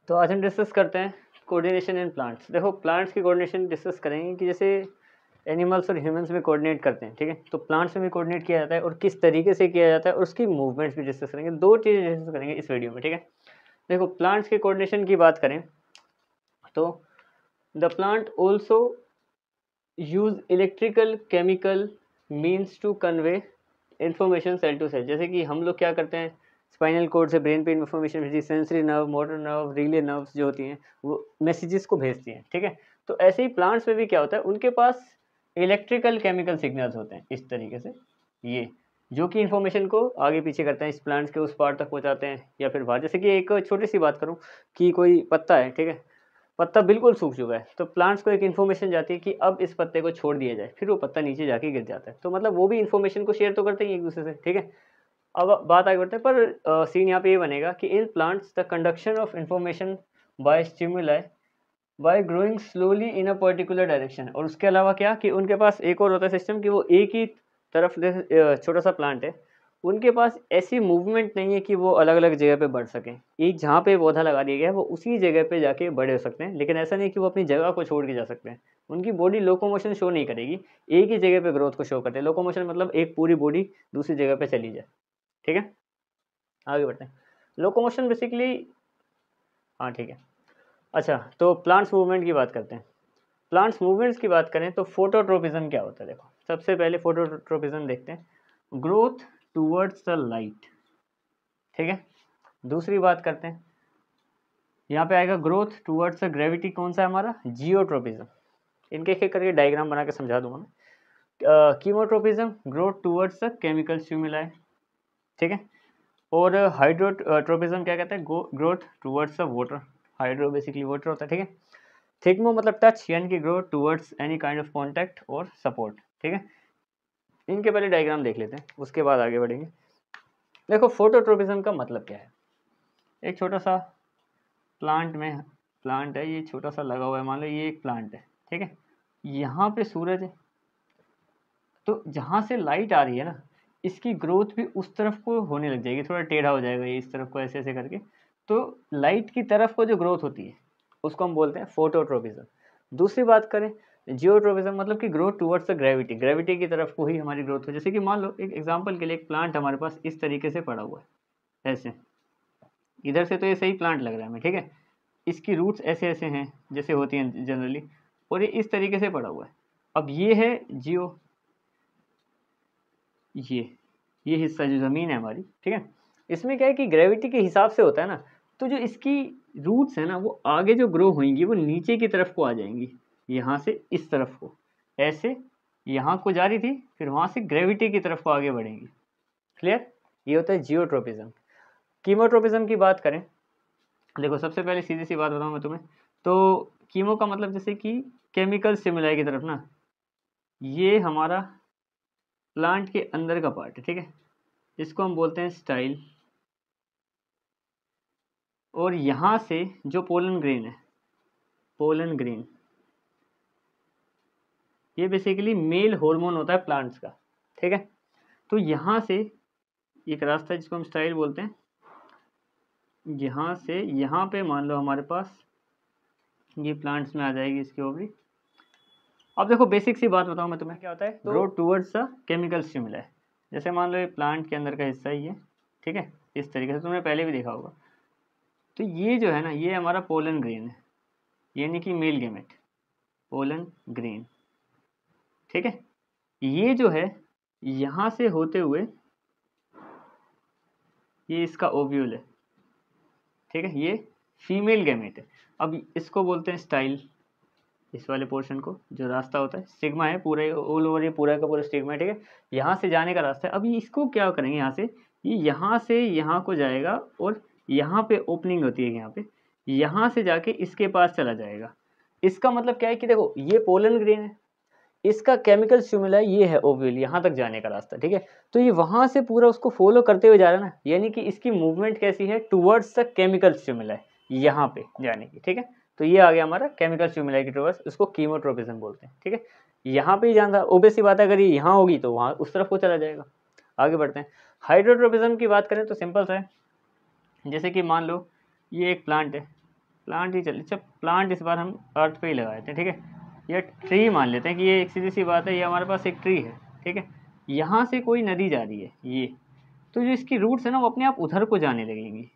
तो आज हम डिस्कस करते हैं कोऑर्डिनेशन इन प्लांट्स। देखो, प्लांट्स की कोऑर्डिनेशन डिस्कस करेंगे कि जैसे एनिमल्स और ह्यूमंस में कोऑर्डिनेट करते हैं, ठीक है, तो प्लांट्स में भी कोऑर्डिनेट किया जाता है और किस तरीके से किया जाता है और उसकी मूवमेंट्स भी डिस्कस करेंगे। दो चीज़ें डिस्कस करेंगे इस वीडियो में, ठीक है। देखो, प्लांट्स के कोऑर्डिनेशन की बात करें तो the plant also use electrical chemical means to convey information cell to cell. जैसे कि हम लोग क्या करते हैं, स्पाइनल कोड से ब्रेन पे इन्फॉर्मेशन भेजती है, sensory nerve, motor nerve, relay nerves जो होती हैं वो मैसेजेस को भेजती हैं, ठीक है। तो ऐसे ही प्लांट्स में भी क्या होता है, उनके पास इलेक्ट्रिकल केमिकल सिग्नल्स होते हैं इस तरीके से, ये जो कि इन्फॉर्मेशन को आगे पीछे करते हैं, इस प्लांट्स के उस पार्ट तक पहुंचाते हैं या फिर बाहर। जैसे कि एक छोटी सी बात करूं कि कोई पत्ता है, ठीक है, पत्ता बिल्कुल सूख चुका है, तो प्लांट्स को एक इन्फॉर्मेशन जाती है कि अब इस पत्ते को छोड़ दिया जाए, फिर वो पत्ता नीचे जाके गिर जाता है। तो मतलब वो भी इन्फॉर्मेशन को शेयर तो करते हैं एक दूसरे से, ठीक है। अब बात आगे बढ़ते हैं, पर सीन यहाँ पे ये बनेगा कि in plants the conduction of information bye stimuli bye growing slowly in a particular direction. और उसके अलावा क्या कि उनके पास एक और होता है सिस्टम कि वो एक ही तरफ, छोटा सा प्लांट है, उनके पास ऐसी मूवमेंट नहीं है कि वो अलग अलग जगह पे बढ़ सकें। एक जहाँ पे पौधा लगा दिया गया है वो उसी जगह पे जाके बड़े हो सकते हैं, लेकिन ऐसा नहीं कि वो अपनी जगह को छोड़ के जा सकते हैं। उनकी बॉडी लोकोमोशन शो नहीं करेगी, एक ही जगह पे ग्रोथ को शो करते हैं। लोकोमोशन मतलब एक पूरी बॉडी दूसरी जगह पे चली जाए, ठीक है। आगे बढ़ते हैं। लोकोमोशन बेसिकली, हाँ ठीक है। अच्छा, तो प्लांट्स मूवमेंट की बात करते हैं। प्लांट्स मूवमेंट्स की बात करें तो फोटोट्रोपिज्म क्या होता है। देखो, सबसे पहले फोटोट्रोपिज्म देखते हैं, ग्रोथ टूवर्ड्स द लाइट, ठीक है। दूसरी बात करते हैं, यहाँ पे आएगा ग्रोथ टूवर्ड्स द ग्रेविटी, कौन सा है हमारा, जियोट्रोपिज्म। इनके एक करके डायग्राम बना के समझा दूंगा मैं। Chemotropism, growth towards the chemical stimuli, ठीक है। और हाइड्रोट्रोपिज्म क्या कहता है, growth towards the water. Hydro basically water होता है, ठीक है। थिग्मो मतलब टच, यानी कि growth towards any kind of contact और सपोर्ट, ठीक है। इनके पहले डायग्राम देख लेते हैं, उसके बाद आगे बढ़ेंगे। देखो, फोटोट्रोपिज्म का मतलब क्या है। एक छोटा सा प्लांट है, ये छोटा सा लगा हुआ है, मान लो ये एक प्लांट है, ठीक है। यहाँ पे सूरज है, तो जहाँ से लाइट आ रही है ना, इसकी ग्रोथ भी उस तरफ को होने लग जाएगी, थोड़ा टेढ़ा हो जाएगा ये इस तरफ को, ऐसे ऐसे करके। तो लाइट की तरफ को जो ग्रोथ होती है उसको हम बोलते हैं फोटोट्रोपिज्म। दूसरी बात करें जियोट्रोपिज्म, मतलब कि growth towards the gravity, gravity की तरफ को ही हमारी ग्रोथ हो। जैसे कि मान लो एक एग्जांपल के लिए, एक प्लांट हमारे पास इस तरीके से पड़ा हुआ है, ऐसे इधर से तो ये सही प्लांट लग रहा है हमें, ठीक है। इसकी रूट्स ऐसे ऐसे हैं जैसे होती हैं जनरली, और ये इस तरीके से पड़ा हुआ है। अब ये है जियो, ये हिस्सा जो ज़मीन है हमारी, ठीक है। इसमें क्या है कि ग्रेविटी के हिसाब से होता है ना, तो जो इसकी रूट्स है ना, वो आगे जो ग्रो होंगी वो नीचे की तरफ को आ जाएंगी, यहाँ से इस तरफ को, ऐसे यहाँ को जा रही थी, फिर वहाँ से ग्रेविटी की तरफ को आगे बढ़ेंगी। क्लियर, ये होता है जियोट्रोपिज्म। कीमोट्रोपिज्म की बात करें, देखो सबसे पहले सीधी सी बात बताऊँ मैं तुम्हें, तो कीमो का मतलब जैसे कि केमिकल स्टिमुलाई की तरफ ना, ये हमारा प्लांट के अंदर का पार्ट है, ठीक है, इसको हम बोलते हैं स्टाइल। और यहाँ से जो पोलन ग्रेन है, पोलन ग्रेन, ये बेसिकली मेल हार्मोन होता है प्लांट्स का, ठीक है। तो यहाँ से एक रास्ता है जिसको हम स्टाइल बोलते हैं, यहाँ से यहाँ पे मान लो हमारे पास ये प्लांट्स में आ जाएगी इसकी ओवरी। अब देखो बेसिक सी बात बताऊँ मैं तुम्हें, क्या होता है grow towards the chemical stimuli. जैसे मान लो ये प्लांट के अंदर का हिस्सा ही है, ठीक है, इस तरीके से तुमने पहले भी देखा होगा। तो ये जो है ना, ये हमारा पोलन ग्रेन है, यानी कि मेल गेमेट, पोलन ग्रेन, ठीक है। ये जो है यहाँ से होते हुए ये इसका ओव्यूल है, ठीक है, ये फीमेल गैमेट है। अब इसको बोलते हैं स्टाइल, इस वाले पोर्शन को जो रास्ता होता है, स्टिग्मा है पूरे ऑल ओवर, ये पूरा का पूरा स्टिग्मा है, ठीक है। यहाँ से जाने का रास्ता है। अभी इसको क्या करेंगे, यहाँ से ये यहाँ से यहाँ को जाएगा, और यहाँ पे ओपनिंग होती है, यहाँ पे, यहाँ से जाके इसके पास चला जाएगा। इसका मतलब क्या है कि देखो ये पोलन ग्रेन है, इसका केमिकल स्टिमुलाई ये है ओव्यूल, यहाँ तक जाने का रास्ता, ठीक है। तो ये वहाँ से पूरा उसको फॉलो करते हुए जा रहा है ना, यानी कि इसकी मूवमेंट कैसी है, टुवर्ड्स द केमिकल स्टिमुलाई, यहाँ पे जाने की, ठीक है। तो ये आ गया हमारा केमिकल स्टिमुलाई की टुवर्ड्स, उसको कीमोट्रोपिज्म बोलते हैं, ठीक है। यहाँ पे ही जाना था, ओबेस सी बात है, अगर ये यहाँ होगी तो वहाँ उस तरफ को चला जाएगा। आगे बढ़ते हैं। हाइड्रोट्रोपिज्म की बात करें तो सिंपल सा है, जैसे कि मान लो ये एक प्लांट है, प्लांट ही चलिए, अच्छा प्लांट इस बार हम अर्थ पे ही लगाए थे, ठीक है। ये ट्री मान लेते हैं कि ये एक सीधी सी बात है, ये हमारे पास एक ट्री है, ठीक है। यहाँ से कोई नदी जा रही है ये, तो जो इसकी रूट्स है ना वो अपने आप उधर को जाने लगेंगी।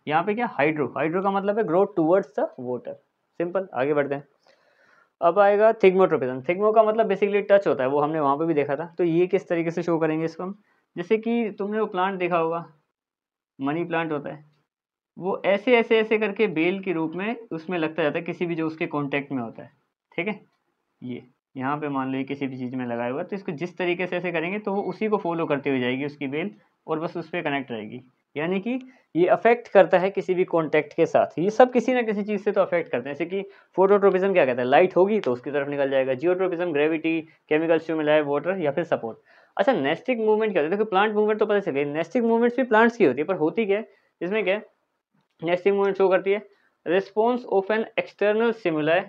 यहाँ पे क्या हाइड्रो, हाइड्रो का मतलब है grow towards the water, simple. आगे बढ़ते हैं। अब आएगा थिग्मोट्रोपिज्म। थिग्मो का मतलब बेसिकली टच होता है, वो हमने वहाँ पे भी देखा था। तो ये किस तरीके से शो करेंगे इसको हम, जैसे कि तुमने वो प्लांट देखा होगा, मनी प्लांट होता है, वो ऐसे ऐसे ऐसे करके बेल के रूप में उसमें लगता जाता है किसी भी जो उसके कांटेक्ट में होता है, ठीक है। ये यहाँ पे मान लो ये किसी भी चीज़ में लगाया हुआ है, तो इसको जिस तरीके से ऐसे करेंगे तो वो उसी को फॉलो करते हुए जाएगी उसकी बेल, और बस उस पर कनेक्ट रहेगी। यानी कि ये अफेक्ट करता है किसी भी कॉन्टैक्ट के साथ, ये सब किसी ना किसी चीज़ से तो अफेक्ट करते हैं। जैसे कि फोटोट्रोपिज्म क्या कहता है, लाइट होगी तो उसकी तरफ निकल जाएगा। Geotropism gravity, chemical stimuli, water या फिर सपोर्ट। अच्छा नेस्टिक मूवमेंट क्या होता है, देखो प्लांट मूवमेंट तो पता चले, नेस्टिक मूवमेंट्स भी प्लांट्स की होती है, पर होती क्या है इसमें, क्या है नेस्टिक मूवमेंट शो करती है response of an external stimuli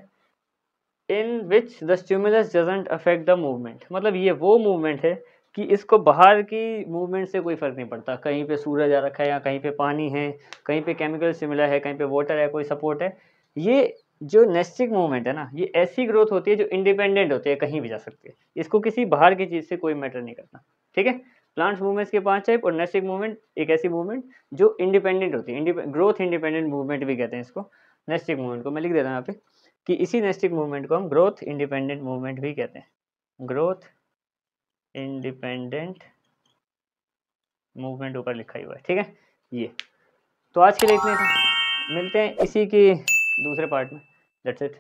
in which the stimulus doesn't affect the movement. मतलब ये वो मूवमेंट है कि इसको बाहर की मूवमेंट से कोई फर्क नहीं पड़ता, कहीं पे सूरज आ रखा है या कहीं पे पानी है, कहीं पे केमिकल स्टिमुला है, कहीं पे वाटर है, कोई सपोर्ट है। ये जो नेस्टिक मूवमेंट है ना, ये ऐसी ग्रोथ होती है जो इंडिपेंडेंट होती है, कहीं भी जा सकती है, इसको किसी बाहर की चीज़ से कोई मैटर नहीं करता, ठीक है। प्लांट्स मूवमेंट्स के 5 टाइप, और नेस्टिक मूवमेंट एक ऐसी मूवमेंट जो इंडिपेंडेंट होती है, ग्रोथ इंडिपेंडेंट मूवमेंट भी कहते हैं इसको। नेस्टिक मूवमेंट को मैं लिख देता हूँ यहाँ पे कि इसी नेस्टिक मूवमेंट को हम ग्रोथ इंडिपेंडेंट मूवमेंट भी कहते हैं। ग्रोथ इंडिपेंडेंट मूवमेंट ऊपर लिखा ही हुआ है, ठीक है। ये तो आज के लिए इतना ही था, मिलते हैं इसी के दूसरे पार्ट में। That's it.